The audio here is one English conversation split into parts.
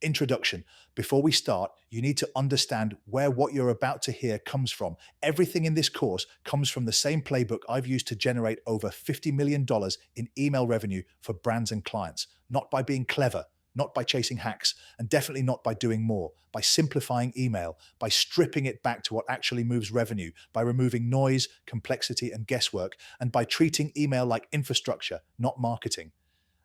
Introduction. Before we start, you need to understand where what you're about to hear comes from. Everything in this course comes from the same playbook I've used to generate over $50 million in email revenue for brands and clients, not by being clever, not by chasing hacks, and definitely not by doing more, by simplifying email, by stripping it back to what actually moves revenue, by removing noise, complexity, and guesswork, and by treating email like infrastructure, not marketing.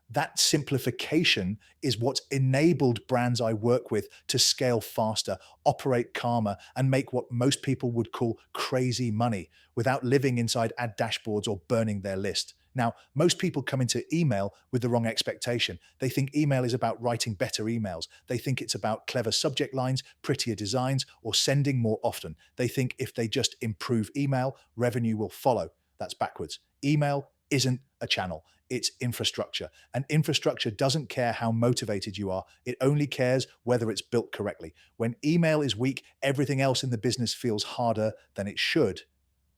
That simplification is what's enabled brands I work with to scale faster, operate calmer, and make what most people would call crazy money without living inside ad dashboards or burning their list. Now, most people come into email with the wrong expectation. They think email is about writing better emails. They think it's about clever subject lines, prettier designs, or sending more often. They think if they just improve email, revenue will follow. That's backwards. Email isn't a channel. It's infrastructure. And infrastructure doesn't care how motivated you are. It only cares whether it's built correctly. When email is weak, everything else in the business feels harder than it should.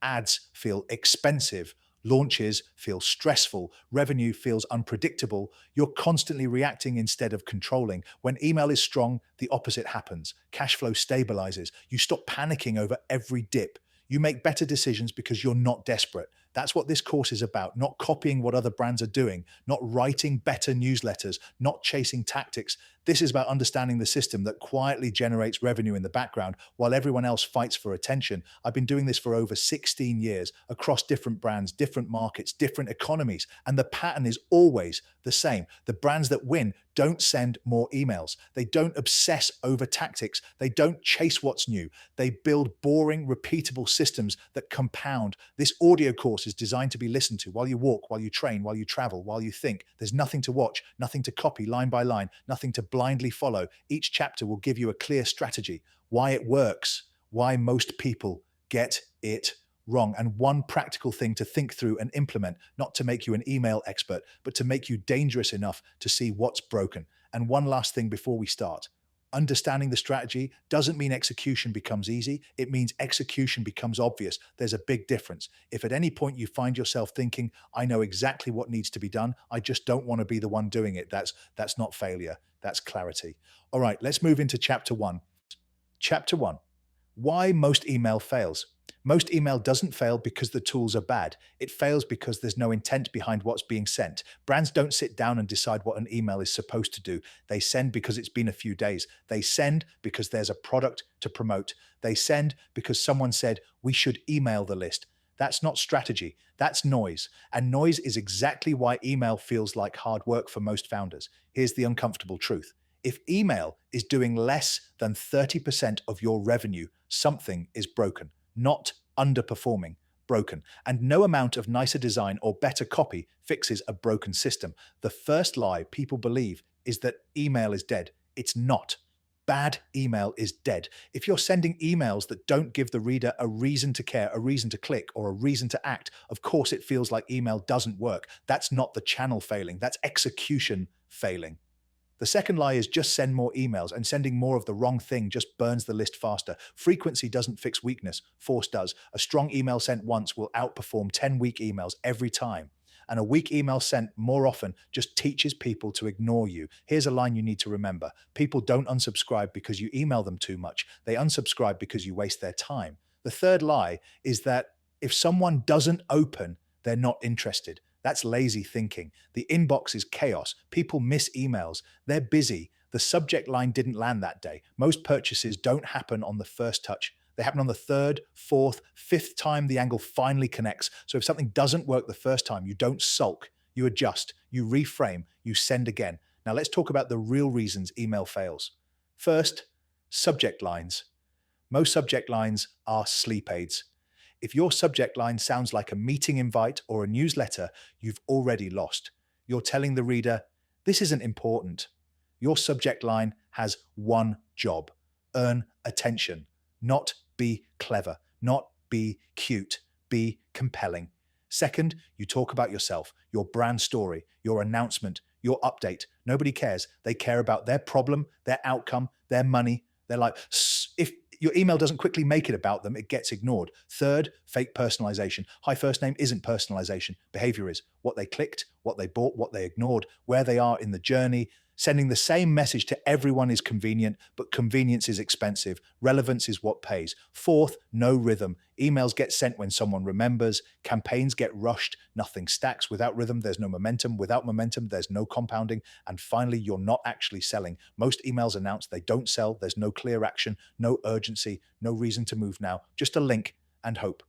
Ads feel expensive. Launches feel stressful. Revenue feels unpredictable. You're constantly reacting instead of controlling. When email is strong, the opposite happens. Cash flow stabilizes. You stop panicking over every dip. You make better decisions because you're not desperate. That's what this course is about, not copying what other brands are doing, not writing better newsletters, not chasing tactics. This is about understanding the system that quietly generates revenue in the background while everyone else fights for attention. I've been doing this for over 16 years across different brands, different markets, different economies, and the pattern is always the same. The brands that win don't send more emails. They don't obsess over tactics. They don't chase what's new. They build boring, repeatable systems that compound. This audio course is designed to be listened to while you walk, while you train, while you travel, while you think. There's nothing to watch, nothing to copy line by line, nothing to blindly follow. Each chapter will give you a clear strategy, why it works, why most people get it wrong, and one practical thing to think through and implement, not to make you an email expert, but to make you dangerous enough to see what's broken. And one last thing before we start. Understanding the strategy doesn't mean execution becomes easy. It means execution becomes obvious. There's a big difference. If at any point you find yourself thinking, I know exactly what needs to be done, I just don't want to be the one doing it, that's not failure. That's clarity. All right, let's move into chapter one. Chapter one, why most email fails. Most email doesn't fail because the tools are bad. It fails because there's no intent behind what's being sent. Brands don't sit down and decide what an email is supposed to do. They send because it's been a few days. They send because there's a product to promote. They send because someone said, we should email the list. That's not strategy. That's noise. And noise is exactly why email feels like hard work for most founders. Here's the uncomfortable truth. If email is doing less than 30% of your revenue, something is broken. Not underperforming, broken. And no amount of nicer design or better copy fixes a broken system. The first lie people believe is that email is dead. It's not. Bad email is dead. If you're sending emails that don't give the reader a reason to care, a reason to click, or a reason to act, of course it feels like email doesn't work. That's not the channel failing. That's execution failing. The second lie is just send more emails, and sending more of the wrong thing just burns the list faster. Frequency doesn't fix weakness. Force does. A strong email sent once will outperform 10 weak emails every time. And a weak email sent more often just teaches people to ignore you. Here's a line you need to remember. People don't unsubscribe because you email them too much. They unsubscribe because you waste their time. The third lie is that if someone doesn't open, they're not interested. That's lazy thinking. The inbox is chaos. People miss emails. They're busy. The subject line didn't land that day. Most purchases don't happen on the first touch. They happen on the third, fourth, fifth time the angle finally connects. So if something doesn't work the first time, you don't sulk. You adjust. You reframe. You send again. Now let's talk about the real reasons email fails. First, subject lines. Most subject lines are sleep aids. If your subject line sounds like a meeting invite or a newsletter, you've already lost. You're telling the reader, this isn't important. Your subject line has one job: earn attention, not be clever, not be cute, be compelling. Second, you talk about yourself, your brand story, your announcement, your update. Nobody cares. They care about their problem, their outcome, their money. They're like, if your email doesn't quickly make it about them, it gets ignored. Third, fake personalization. Hi first name isn't personalization. Behavior is. What they clicked, what they bought, what they ignored, where they are in the journey. Sending the same message to everyone is convenient, but convenience is expensive. Relevance is what pays. Fourth, no rhythm. Emails get sent when someone remembers. Campaigns get rushed. Nothing stacks. Without rhythm, there's no momentum. Without momentum, there's no compounding. And finally, you're not actually selling. Most emails announce they don't sell. There's no clear action, no urgency, no reason to move now. Just a link and hope.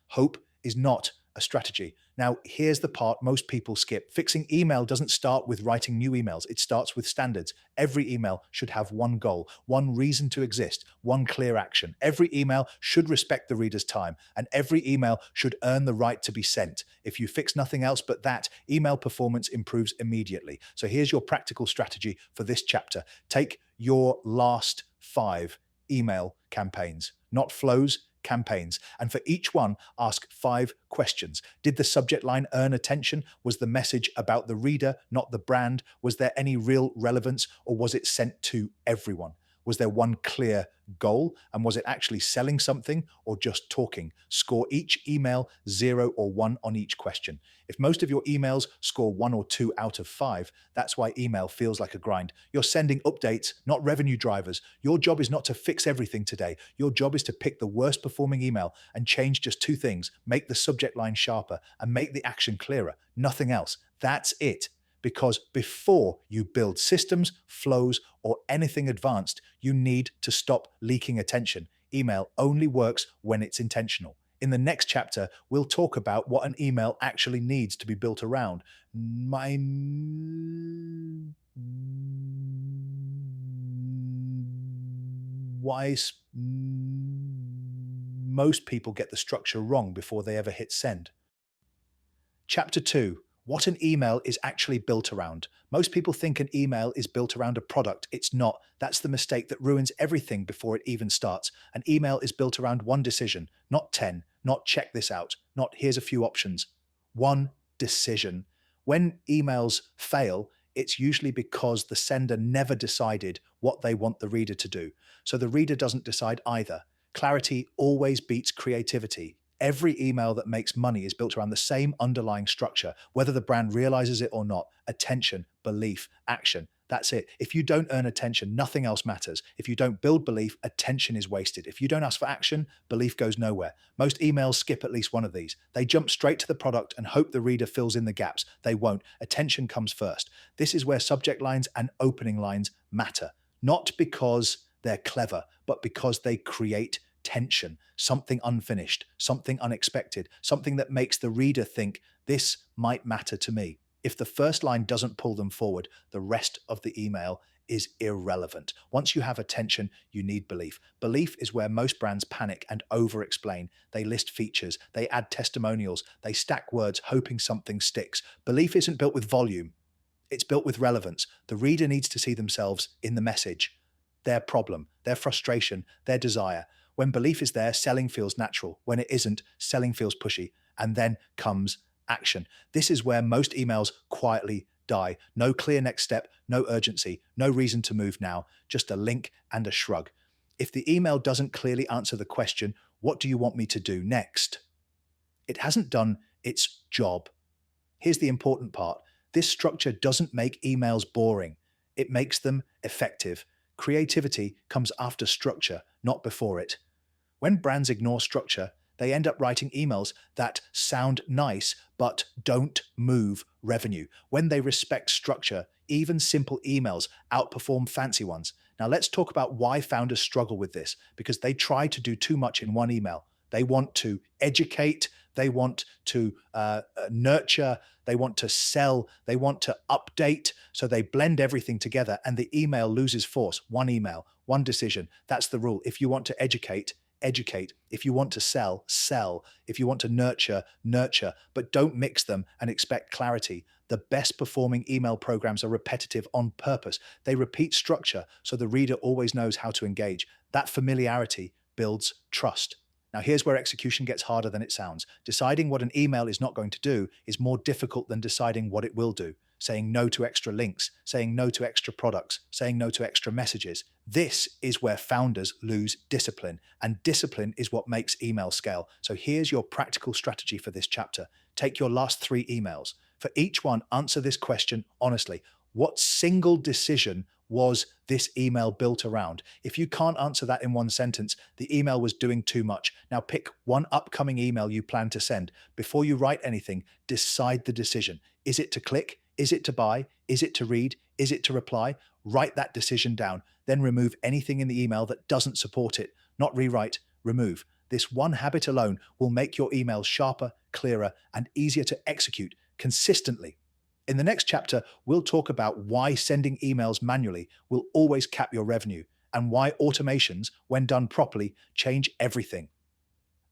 Hope is not a strategy. Now, here's the part most people skip. Fixing email doesn't start with writing new emails. It starts with standards. Every email should have one goal, one reason to exist, one clear action. Every email should respect the reader's time, and every email should earn the right to be sent. If you fix nothing else but that, email performance improves immediately. So here's your practical strategy for this chapter. Take your last 5 email campaigns, not flows, campaigns. And for each one, ask 5 questions. Did the subject line earn attention? Was the message about the reader, not the brand? Was there any real relevance, or was it sent to everyone? Was there one clear goal? And was it actually selling something or just talking? Score each email 0 or 1 on each question. If most of your emails score 1 or 2 out of 5, that's why email feels like a grind. You're sending updates, not revenue drivers. Your job is not to fix everything today. Your job is to pick the worst performing email and change just 2 things: make the subject line sharper and make the action clearer. Nothing else. That's it. Because before you build systems, flows, or anything advanced, you need to stop leaking attention. Email only works when it's intentional. In the next chapter, we'll talk about what an email actually needs to be built around. Most people get the structure wrong before they ever hit send. Chapter 2. What an email is actually built around. Most people think an email is built around a product. It's not. That's the mistake that ruins everything before it even starts. An email is built around one decision, not 10, not check this out, not here's a few options. One decision. When emails fail, it's usually because the sender never decided what they want the reader to do. So the reader doesn't decide either. Clarity always beats creativity. Every email that makes money is built around the same underlying structure, whether the brand realizes it or not. Attention, belief, action. That's it. If you don't earn attention, nothing else matters. If you don't build belief, attention is wasted. If you don't ask for action, belief goes nowhere. Most emails skip at least one of these. They jump straight to the product and hope the reader fills in the gaps. They won't. Attention comes first. This is where subject lines and opening lines matter. Not because they're clever, but because they create tension, something unfinished, something unexpected, something that makes the reader think, this might matter to me. If the first line doesn't pull them forward, the rest of the email is irrelevant. Once you have attention, you need belief. Belief is where most brands panic and over-explain. They list features, they add testimonials, they stack words hoping something sticks. Belief isn't built with volume. It's built with relevance. The reader needs to see themselves in the message, their problem, their frustration, their desire. When belief is there, selling feels natural. When it isn't, selling feels pushy. And then comes action. This is where most emails quietly die. No clear next step, no urgency, no reason to move now, just a link and a shrug. If the email doesn't clearly answer the question, what do you want me to do next? It hasn't done its job. Here's the important part. This structure doesn't make emails boring. It makes them effective. Creativity comes after structure, not before it. When brands ignore structure, they end up writing emails that sound nice but don't move revenue. When they respect structure, even simple emails outperform fancy ones. Now let's talk about why founders struggle with this, because they try to do too much in one email. They want to educate, they want to nurture, they want to sell, they want to update. So they blend everything together and the email loses force. One email, one decision. That's the rule. If you want to educate, educate. If you want to sell, sell. If you want to nurture, nurture. But don't mix them and expect clarity. The best performing email programs are repetitive on purpose. They repeat structure so the reader always knows how to engage. That familiarity builds trust. Now, here's where execution gets harder than it sounds. Deciding what an email is not going to do is more difficult than deciding what it will do. Saying no to extra links, saying no to extra products, saying no to extra messages. This is where founders lose discipline, and discipline is what makes email scale. So here's your practical strategy for this chapter. Take your last 3 emails. For each one, answer this question honestly. What single decision was this email built around? If you can't answer that in one sentence, the email was doing too much. Now pick one upcoming email you plan to send. Before you write anything, decide the decision. Is it to click? Is it to buy? Is it to read? Is it to reply? Write that decision down. Then remove anything in the email that doesn't support it. Not rewrite, remove. This one habit alone will make your emails sharper, clearer, and easier to execute consistently. In the next chapter, we'll talk about why sending emails manually will always cap your revenue and why automations, when done properly, change everything.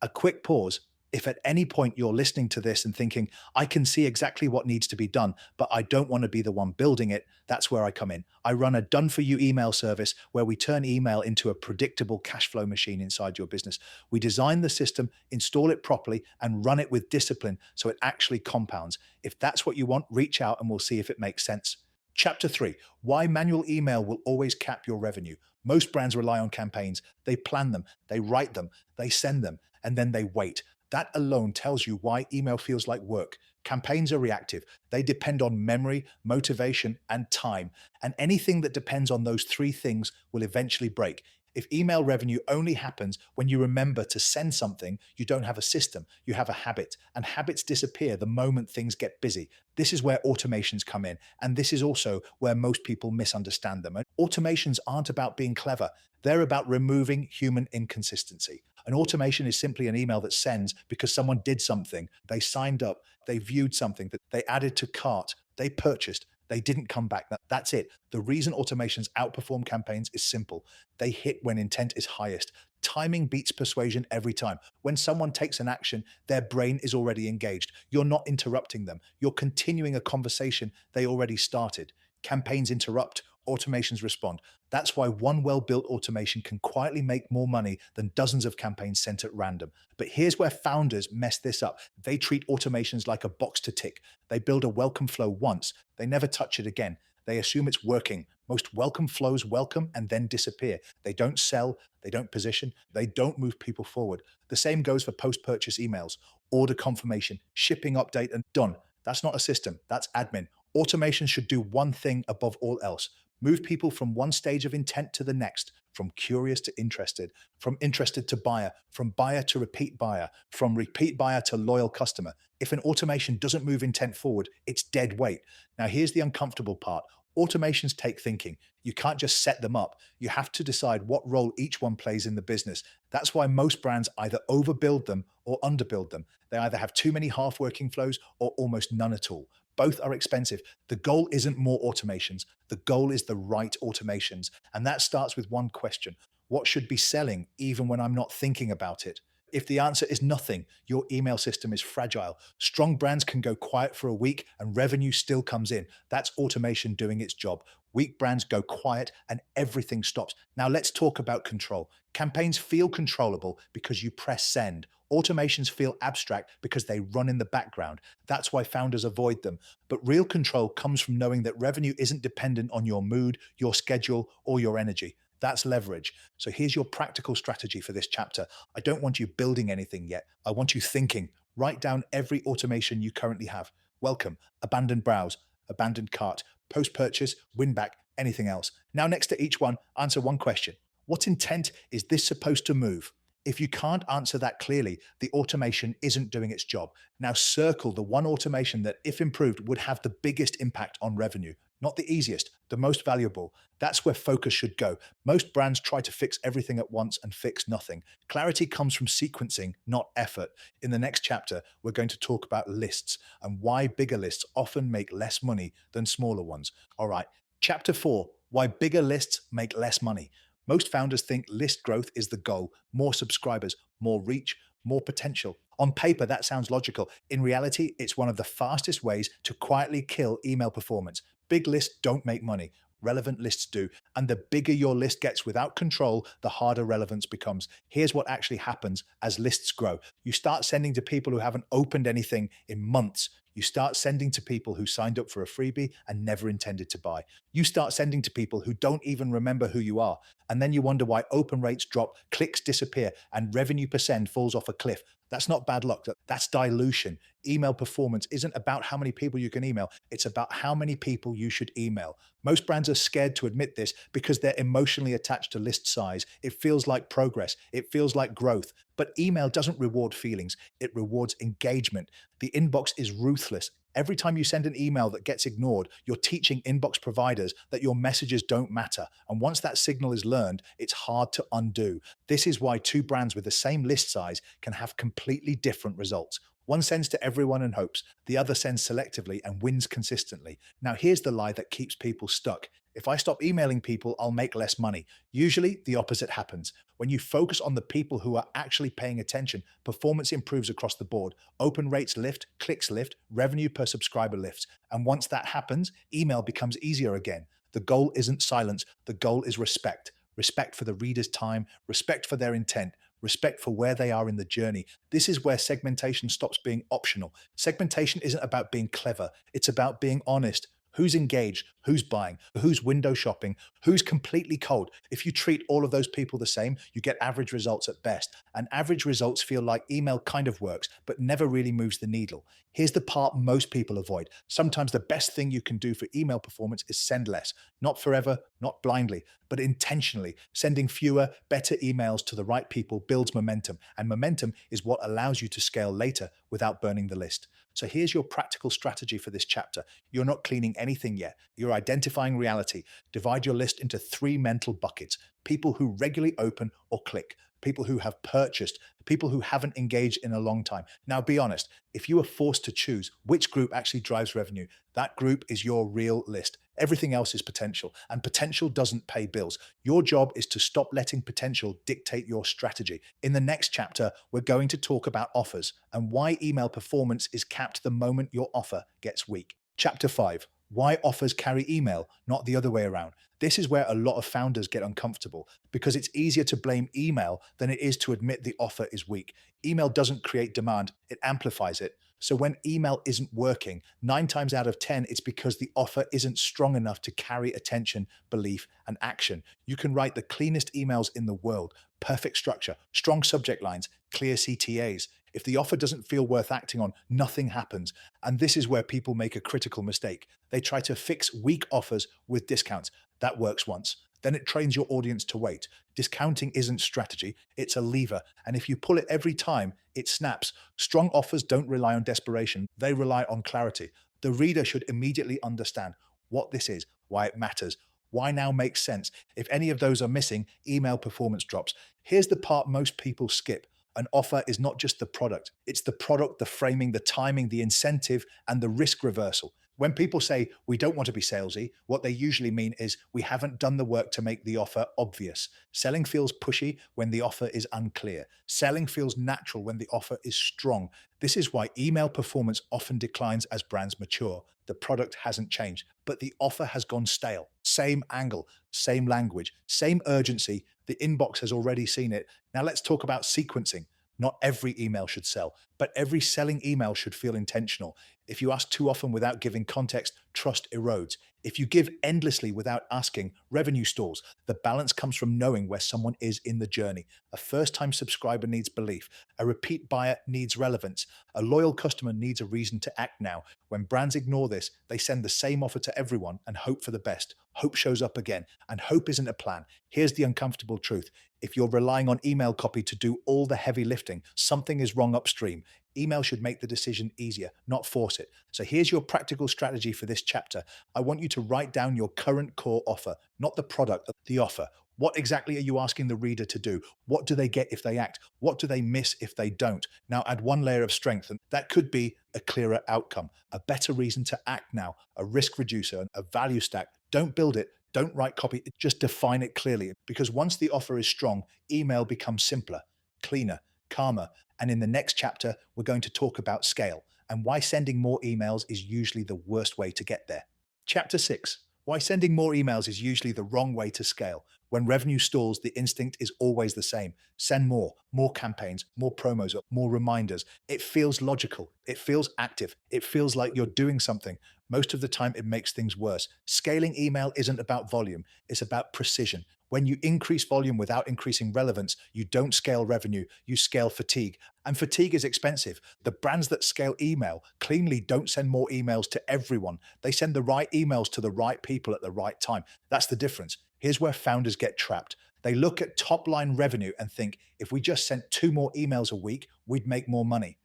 A quick pause. If at any point you're listening to this and thinking, I can see exactly what needs to be done, but I don't want to be the one building it, that's where I come in. I run a done for you email service where we turn email into a predictable cash flow machine inside your business. We design the system, install it properly, and run it with discipline so it actually compounds. If that's what you want, reach out and we'll see if it makes sense. Chapter 3: Why manual email will always cap your revenue. Most brands rely on campaigns. They plan them, they write them, they send them, and then they wait. That alone tells you why email feels like work. Campaigns are reactive. They depend on memory, motivation, and time. And anything that depends on those three things will eventually break. If email revenue only happens when you remember to send something, you don't have a system, you have a habit. And habits disappear the moment things get busy. This is where automations come in. And this is also where most people misunderstand them. And automations aren't about being clever, they're about removing human inconsistency. An automation is simply an email that sends because someone did something. They signed up, they viewed something that they added to cart, they purchased, they didn't come back. That's it. The reason automations outperform campaigns is simple. They hit when intent is highest. Timing beats persuasion every time. When someone takes an action, their brain is already engaged. You're not interrupting them. You're continuing a conversation they already started. Campaigns interrupt, automations respond. That's why one well built automation can quietly make more money than dozens of campaigns sent at random. But here's where founders mess this up. They treat automations like a box to tick. They build a welcome flow once, they never touch it again. They assume it's working. Most welcome flows welcome and then disappear. They don't sell, they don't position, they don't move people forward. The same goes for post purchase emails, order confirmation, shipping update, and done. That's not a system, that's admin. Automation should do one thing above all else: move people from one stage of intent to the next, from curious to interested, from interested to buyer, from buyer to repeat buyer, from repeat buyer to loyal customer. If an automation doesn't move intent forward, it's dead weight. Now, here's the uncomfortable part. Automations take thinking. You can't just set them up. You have to decide what role each one plays in the business. That's why most brands either overbuild them or underbuild them. They either have too many half working flows or almost none at all. Both are expensive. The goal isn't more automations. The goal is the right automations. And that starts with one question: what should be selling even when I'm not thinking about it? If the answer is nothing, your email system is fragile. Strong brands can go quiet for a week and revenue still comes in. That's automation doing its job. Weak brands go quiet and everything stops. Now let's talk about control. Campaigns feel controllable because you press send. Automations feel abstract because they run in the background. That's why founders avoid them. But real control comes from knowing that revenue isn't dependent on your mood, your schedule, or your energy. That's leverage. So here's your practical strategy for this chapter. I don't want you building anything yet. I want you thinking. Write down every automation you currently have. Welcome, abandoned browse, abandoned cart, post-purchase, win back, anything else. Now, next to each one, answer one question. What intent is this supposed to move? If you can't answer that clearly, the automation isn't doing its job. Now circle the one automation that, if improved, would have the biggest impact on revenue. Not the easiest, the most valuable. That's where focus should go. Most brands try to fix everything at once and fix nothing. Clarity comes from sequencing, not effort. In the next chapter, we're going to talk about lists and why bigger lists often make less money than smaller ones. All right, chapter 4: why bigger lists make less money. Most founders think list growth is the goal: more subscribers, more reach, more potential. On paper, that sounds logical. In reality, it's one of the fastest ways to quietly kill email performance. Big lists don't make money. Relevant lists do. And the bigger your list gets without control, the harder relevance becomes. Here's what actually happens as lists grow. You start sending to people who haven't opened anything in months. You start sending to people who signed up for a freebie and never intended to buy. You start sending to people who don't even remember who you are. And then you wonder why open rates drop, clicks disappear, and revenue per send falls off a cliff. That's not bad luck. That's dilution. Email performance isn't about how many people you can email, it's about how many people you should email. Most brands are scared to admit this because they're emotionally attached to list size. It feels like progress, it feels like growth. But email doesn't reward feelings, it rewards engagement. The inbox is ruthless. Every time you send an email that gets ignored, you're teaching inbox providers that your messages don't matter. And once that signal is learned, it's hard to undo. This is why two brands with the same list size can have completely different results. One sends to everyone and hopes, the other sends selectively and wins consistently. Now, here's the lie that keeps people stuck. If I stop emailing people, I'll make less money. Usually, the opposite happens. When you focus on the people who are actually paying attention, performance improves across the board. Open rates lift, clicks lift, revenue per subscriber lifts. And once that happens, email becomes easier again. The goal isn't silence, the goal is respect. Respect for the reader's time, respect for their intent, respect for where they are in the journey. This is where segmentation stops being optional. Segmentation isn't about being clever, it's about being honest. Who's engaged? Who's buying? Who's window shopping? Who's completely cold? If you treat all of those people the same, you get average results at best. And average results feel like email kind of works, but never really moves the needle. Here's the part most people avoid. Sometimes the best thing you can do for email performance is send less. Not forever, not blindly, but intentionally. Sending fewer, better emails to the right people builds momentum. And momentum is what allows you to scale later without burning the list. So here's your practical strategy for this chapter. You're not cleaning anything yet. You're identifying reality. Divide your list into three mental buckets: people who regularly open or click, people who have purchased, people who haven't engaged in a long time. Now, be honest, if you were forced to choose which group actually drives revenue, that group is your real list. Everything else is potential, and potential doesn't pay bills. Your job is to stop letting potential dictate your strategy. In the next chapter, we're going to talk about offers and why email performance is capped the moment your offer gets weak. Chapter 5: Why offers carry email, not the other way around. This is where a lot of founders get uncomfortable because it's easier to blame email than it is to admit the offer is weak. Email doesn't create demand, it amplifies it. So when email isn't working, 9 times out of 10, it's because the offer isn't strong enough to carry attention, belief, and action. You can write the cleanest emails in the world, perfect structure, strong subject lines, clear CTAs. If the offer doesn't feel worth acting on, nothing happens. And this is where people make a critical mistake. They try to fix weak offers with discounts. That works once. Then it trains your audience to wait. Discounting isn't strategy, it's a lever. And if you pull it every time, it snaps. Strong offers don't rely on desperation, they rely on clarity. The reader should immediately understand what this is, why it matters, why now makes sense. If any of those are missing, email performance drops. Here's the part most people skip. An offer is not just the product, it's the product, the framing, the timing, the incentive, and the risk reversal. When people say we don't want to be salesy, what they usually mean is we haven't done the work to make the offer obvious. Selling feels pushy when the offer is unclear. Selling feels natural when the offer is strong. This is why email performance often declines as brands mature. The product hasn't changed, but the offer has gone stale. Same angle, same language, same urgency. The inbox has already seen it. Now let's talk about sequencing. Not every email should sell, but every selling email should feel intentional. If you ask too often without giving context, trust erodes. If you give endlessly without asking, revenue stalls. The balance comes from knowing where someone is in the journey. A first-time subscriber needs belief. A repeat buyer needs relevance. A loyal customer needs a reason to act now. When brands ignore this, they send the same offer to everyone and hope for the best. Hope shows up again, and hope isn't a plan. Here's the uncomfortable truth. If you're relying on email copy to do all the heavy lifting, something is wrong upstream. Email should make the decision easier, not force it. So here's your practical strategy for this chapter. I want you to write down your current core offer, not the product, the offer. What exactly are you asking the reader to do? What do they get if they act? What do they miss if they don't? Now add one layer of strength, and that could be a clearer outcome, a better reason to act now, a risk reducer, a value stack. Don't build it. Don't write copy, just define it clearly. Because once the offer is strong, email becomes simpler, cleaner, calmer. And in the next chapter, we're going to talk about scale and why sending more emails is usually the worst way to get there. Chapter 6: Why sending more emails is usually the wrong way to scale. When revenue stalls, the instinct is always the same. Send more campaigns, more promos, more reminders. It feels logical. It feels active. It feels like you're doing something. Most of the time, it makes things worse. Scaling email isn't about volume. It's about precision. When you increase volume without increasing relevance, you don't scale revenue, you scale fatigue. And fatigue is expensive. The brands that scale email cleanly don't send more emails to everyone. They send the right emails to the right people at the right time. That's the difference. Here's where founders get trapped. They look at top line revenue and think, if we just sent two more emails a week, we'd make more money.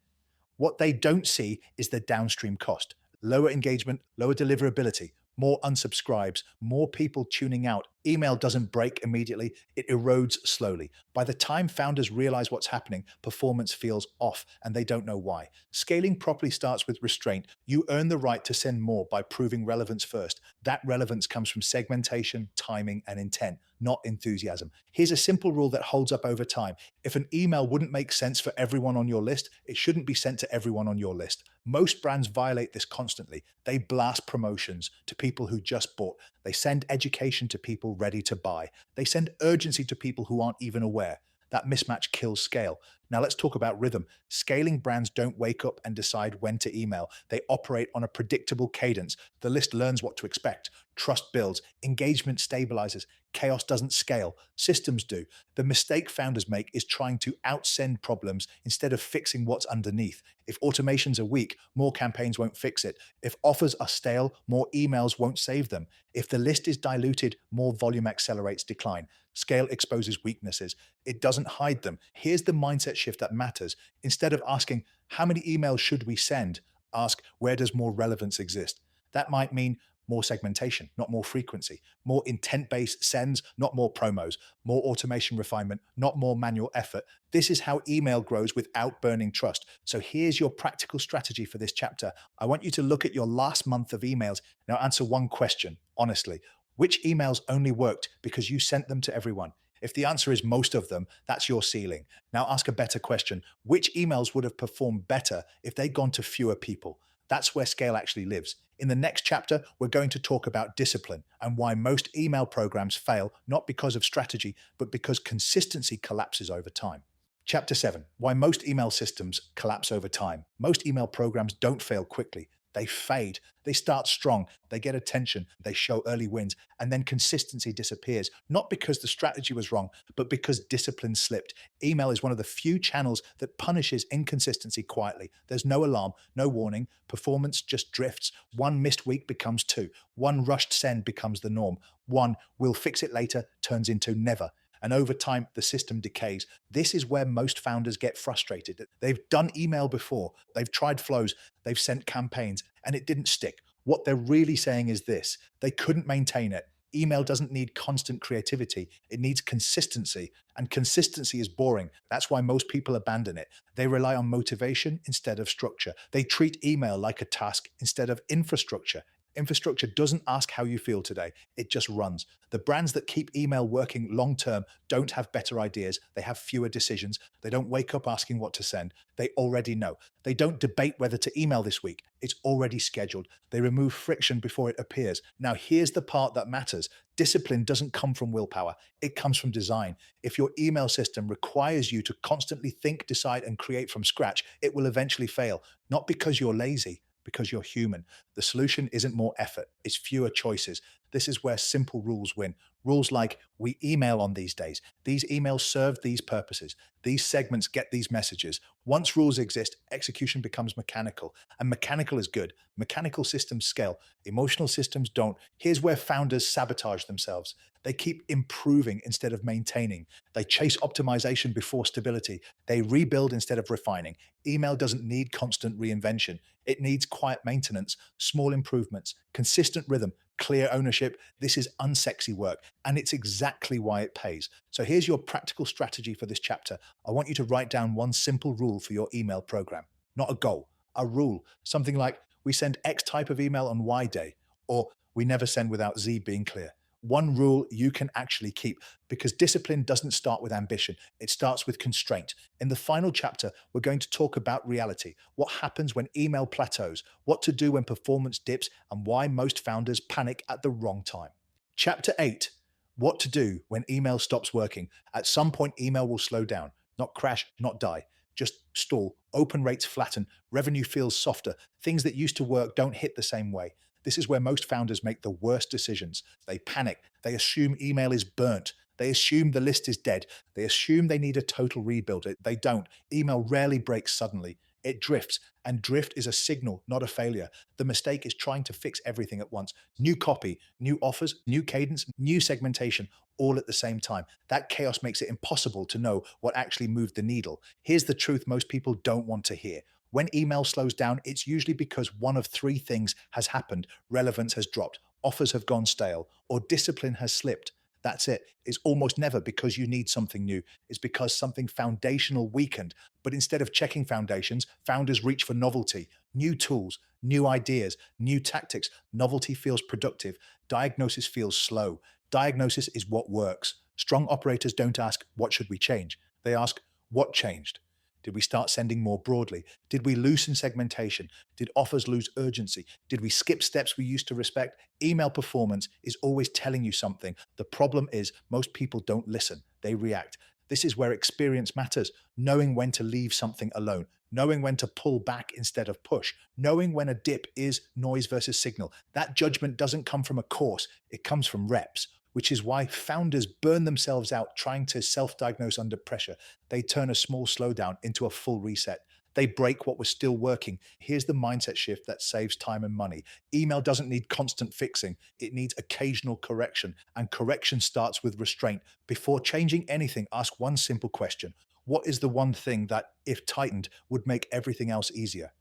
What they don't see is the downstream cost: lower engagement, lower deliverability, more unsubscribes, more people tuning out. Email doesn't break immediately, it erodes slowly. By the time founders realize what's happening, performance feels off and they don't know why. Scaling properly starts with restraint. You earn the right to send more by proving relevance first. That relevance comes from segmentation, timing, and intent, not enthusiasm. Here's a simple rule that holds up over time. If an email wouldn't make sense for everyone on your list, it shouldn't be sent to everyone on your list. Most brands violate this constantly. They blast promotions to people who just bought. They send education to people ready to buy. They send urgency to people who aren't even aware. That mismatch kills scale. Now let's talk about rhythm. Scaling brands don't wake up and decide when to email. They operate on a predictable cadence. The list learns what to expect. Trust builds. Engagement stabilizes. Chaos doesn't scale. Systems do. The mistake founders make is trying to outsend problems instead of fixing what's underneath. If automations are weak, more campaigns won't fix it. If offers are stale, more emails won't save them. If the list is diluted, more volume accelerates decline. Scale exposes weaknesses. It doesn't hide them. Here's the mindset shift that matters. Instead of asking, how many emails should we send? Ask, where does more relevance exist? That might mean more segmentation, not more frequency, more intent-based sends, not more promos, more automation refinement, not more manual effort. This is how email grows without burning trust. So here's your practical strategy for this chapter. I want you to look at your last month of emails. Now answer one question, honestly. Which emails only worked because you sent them to everyone? If the answer is most of them, that's your ceiling. Now ask a better question. Which emails would have performed better if they'd gone to fewer people? That's where scale actually lives. In the next chapter, we're going to talk about discipline and why most email programs fail, not because of strategy, but because consistency collapses over time. Chapter 7, why most email systems collapse over time. Most email programs don't fail quickly. They fade. They start strong. They get attention. They show early wins. And then consistency disappears. Not because the strategy was wrong, but because discipline slipped. Email is one of the few channels that punishes inconsistency quietly. There's no alarm, no warning. Performance just drifts. One missed week becomes two. One rushed send becomes the norm. One "we'll fix it later" turns into never. And over time, the system decays. This is where most founders get frustrated. They've done email before, they've tried flows, they've sent campaigns, and it didn't stick. What they're really saying is this: they couldn't maintain it. Email doesn't need constant creativity, it needs consistency. And consistency is boring. That's why most people abandon it. They rely on motivation instead of structure. They treat email like a task instead of infrastructure. Infrastructure doesn't ask how you feel today, it just runs. The brands that keep email working long term don't have better ideas, they have fewer decisions, they don't wake up asking what to send, they already know. They don't debate whether to email this week, it's already scheduled. They remove friction before it appears. Now, here's the part that matters. Discipline doesn't come from willpower, it comes from design. If your email system requires you to constantly think, decide, and create from scratch, it will eventually fail, not because you're lazy, because you're human. The solution isn't more effort, it's fewer choices. This is where simple rules win. Rules like, we email on these days. These emails serve these purposes. These segments get these messages. Once rules exist, execution becomes mechanical. And mechanical is good. Mechanical systems scale. Emotional systems don't. Here's where founders sabotage themselves. They keep improving instead of maintaining. They chase optimization before stability. They rebuild instead of refining. Email doesn't need constant reinvention. It needs quiet maintenance, small improvements, consistent rhythm, clear ownership. This is unsexy work, and it's exactly why it pays. So here's your practical strategy for this chapter. I want you to write down one simple rule for your email program, not a goal, a rule. Something like, we send X type of email on Y day, or we never send without Z being clear. One rule you can actually keep, because discipline doesn't start with ambition, it starts with constraint. In the final chapter, we're going to talk about reality, what happens when email plateaus, what to do when performance dips, and why most founders panic at the wrong time. Chapter 8, what to do when email stops working. At some point, email will slow down, not crash, not die. Just stall, open rates flatten, revenue feels softer, things that used to work don't hit the same way. This is where most founders make the worst decisions. They panic. They assume email is burnt. They assume the list is dead. They assume they need a total rebuild. They don't. Email rarely breaks suddenly. It drifts, and drift is a signal, not a failure. The mistake is trying to fix everything at once. New copy, new offers, new cadence, new segmentation, all at the same time. That chaos makes it impossible to know what actually moved the needle. Here's the truth most people don't want to hear. When email slows down, it's usually because one of three things has happened. Relevance has dropped, offers have gone stale, or discipline has slipped. That's it. It's almost never because you need something new. It's because something foundational weakened. But instead of checking foundations, founders reach for novelty, new tools, new ideas, new tactics. Novelty feels productive. Diagnosis feels slow. Diagnosis is what works. Strong operators don't ask, what should we change? They ask, what changed? Did we start sending more broadly? Did we loosen segmentation? Did offers lose urgency? Did we skip steps we used to respect? Email performance is always telling you something. The problem is most people don't listen, they react. This is where experience matters, knowing when to leave something alone, knowing when to pull back instead of push, knowing when a dip is noise versus signal. That judgment doesn't come from a course, it comes from reps, which is why founders burn themselves out trying to self diagnose under pressure. They turn a small slowdown into a full reset. They break what was still working. Here's the mindset shift that saves time and money. Email doesn't need constant fixing, it needs occasional correction. And correction starts with restraint. Before changing anything, ask one simple question: what is the one thing that, if tightened, would make everything else easier?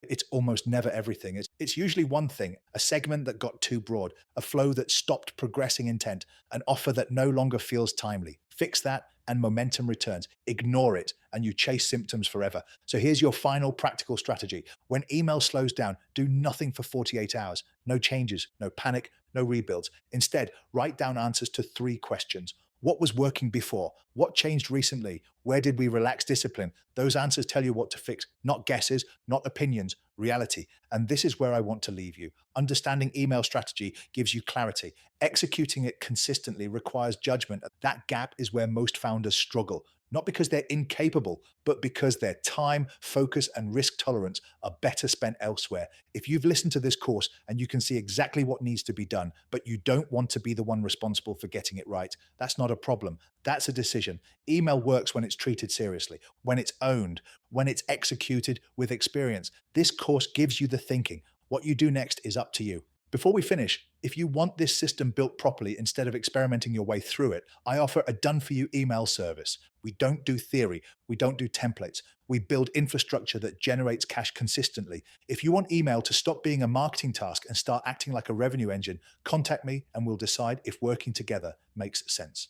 It's almost never everything. It's usually one thing: a segment that got too broad, a flow that stopped progressing intent, an offer that no longer feels timely. Fix that and momentum returns. Ignore it and you chase symptoms forever. So here's your final practical strategy. When email slows down, do nothing for 48 hours. No changes, no panic, no rebuilds. Instead, write down answers to three questions. What was working before? What changed recently? Where did we relax discipline? Those answers tell you what to fix, not guesses, not opinions, reality. And this is where I want to leave you. Understanding email strategy gives you clarity. Executing it consistently requires judgment. That gap is where most founders struggle, not because they're incapable, but because their time, focus, and risk tolerance are better spent elsewhere. If you've listened to this course and you can see exactly what needs to be done, but you don't want to be the one responsible for getting it right, that's not a problem. That's a decision. Email works when it's treated seriously, when it's owned, when it's executed with experience. This course gives you the thinking. What you do next is up to you. Before we finish, if you want this system built properly instead of experimenting your way through it, I offer a done-for-you email service. We don't do theory. We don't do templates. We build infrastructure that generates cash consistently. If you want email to stop being a marketing task and start acting like a revenue engine, contact me and we'll decide if working together makes sense.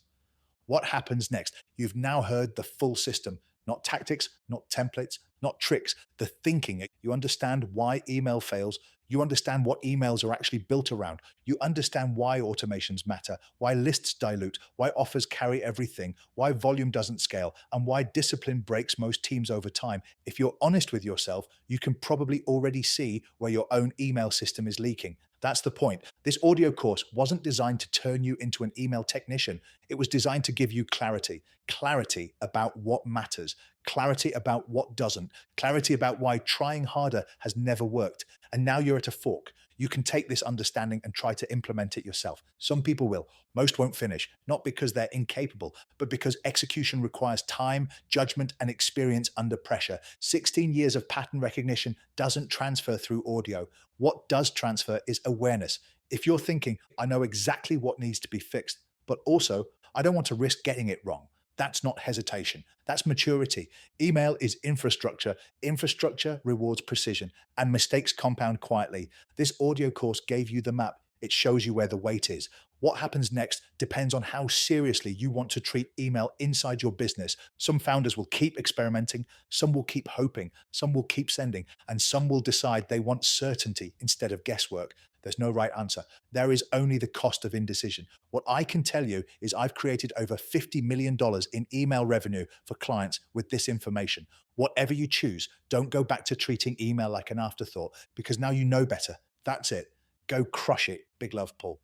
What happens next? You've now heard the full system, not tactics, not templates, not tricks, the thinking. You understand why email fails. You understand what emails are actually built around. You understand why automations matter, why lists dilute, why offers carry everything, why volume doesn't scale, and why discipline breaks most teams over time. If you're honest with yourself, you can probably already see where your own email system is leaking. That's the point. This audio course wasn't designed to turn you into an email technician. It was designed to give you clarity, clarity about what matters, clarity about what doesn't, clarity about why trying harder has never worked. And now you're at a fork. You can take this understanding and try to implement it yourself. Some people will. Most won't finish, not because they're incapable, but because execution requires time, judgment, and experience under pressure. 16 years of pattern recognition doesn't transfer through audio. What does transfer is awareness. If you're thinking, I know exactly what needs to be fixed, but also I don't want to risk getting it wrong, that's not hesitation. That's maturity. Email is infrastructure. Infrastructure rewards precision, and mistakes compound quietly. This audio course gave you the map. It shows you where the weight is. What happens next depends on how seriously you want to treat email inside your business. Some founders will keep experimenting, some will keep hoping, some will keep sending, and some will decide they want certainty instead of guesswork. There's no right answer. There is only the cost of indecision. What I can tell you is I've created over $50 million in email revenue for clients with this information. Whatever you choose, don't go back to treating email like an afterthought, because now you know better. That's it. Go crush it. Big love, Paul.